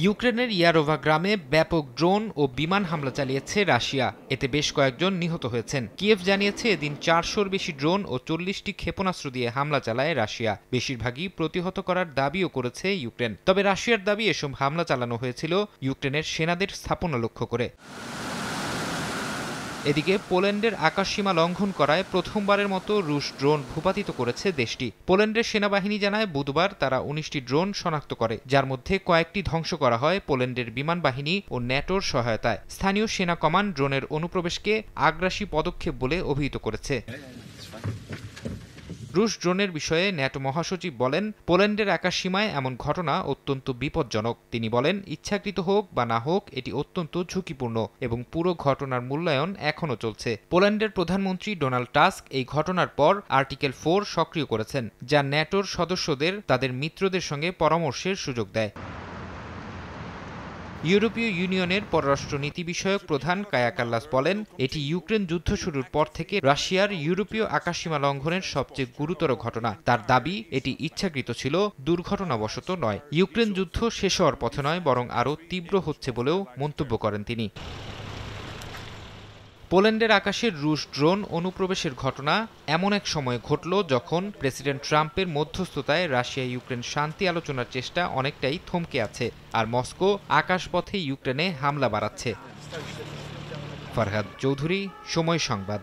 ইউক্রেনের ইয়ারোভা গ্রামে ব্যাপক ড্রোন ও বিমান হামলা চালিয়েছে রাশিয়া। এতে বেশ কয়েকজন নিহত হয়েছেন। কিয়েভ জানিয়েছে এদিন 400-র বেশি ড্রোন ও 40টি ক্ষেপণাস্ত্র দিয়ে হামলা চালায় রাশিয়া। বেশিরভাগই প্রতিহত করার দাবিও করেছে ইউক্রেন। তবে রাশিয়ার দাবি এসব হামলা চালানো হয়েছিল ইউক্রেনের সেনাদের স্থাপনা লক্ষ্য করে। এদিকে পোল্যান্ডের আকাশসীমা লঙ্ঘন করায় প্রথমবারের মতো রুশ ড্রোন ভূপাতিত করেছে দেশটি। পোল্যান্ডের সেনাবাহিনী জানায় বুধবার তারা 19টি ড্রোন শনাক্ত করে, যার মধ্যে কয়েকটি ধ্বংস করা হয় পোল্যান্ডের বিমান বাহিনী ও ন্যাটোর সহায়তায়। স্থানীয় সেনা কমান্ড ড্রোনের অনুপ্রবেশকে আগ্রাসী পদক্ষেপ বলে অভিহিত করেছে। রুশ ড্রোনের বিষয়ে ন্যাটো মহাসচিব বলেন, পোল্যান্ডের আকাশসীমায় এমন ঘটনা অত্যন্ত বিপজ্জনক। তিনি বলেন, ইচ্ছাকৃত হোক বা না হোক এটি অত্যন্ত ঝুঁকিপূর্ণ এবং পুরো ঘটনার মূল্যায়ন এখনও চলছে। পোল্যান্ডের প্রধানমন্ত্রী ডোনাল্ড টাস্ক এই ঘটনার পর আর্টিকেল 4 সক্রিয় করেছেন, যা ন্যাটোর সদস্যদের তাদের মিত্রদের সঙ্গে পরামর্শের সুযোগ দেয়। ইউরোপীয় ইউনিয়নের পররাষ্ট্রনীতি বিষয়ক প্রধান কায়া কাল্লাস বলেন, এটি ইউক্রেন যুদ্ধ শুরুর পর থেকে রাশিয়ার ইউরোপীয় আকাশসীমা লঙ্ঘনের সবচেয়ে গুরুতর ঘটনা। তার দাবি, এটি ইচ্ছাকৃত ছিল, দুর্ঘটনাবশত নয়। ইউক্রেন যুদ্ধ শেষ হওয়ার পথে নয়, বরং আরও তীব্র হচ্ছে বলেও মন্তব্য করেন তিনি। পোল্যান্ডের আকাশের রুশ ড্রোন অনুপ্রবেশের ঘটনা এমন এক সময় ঘটল যখন প্রেসিডেন্ট ট্রাম্পের মধ্যস্থতায় রাশিয়া ইউক্রেন শান্তি আলোচনার চেষ্টা অনেকটাই থমকে আছে, আর মস্কো আকাশপথে ইউক্রেনে হামলা বাড়াচ্ছে। ফরহাদ চৌধুরী, সময় সংবাদ।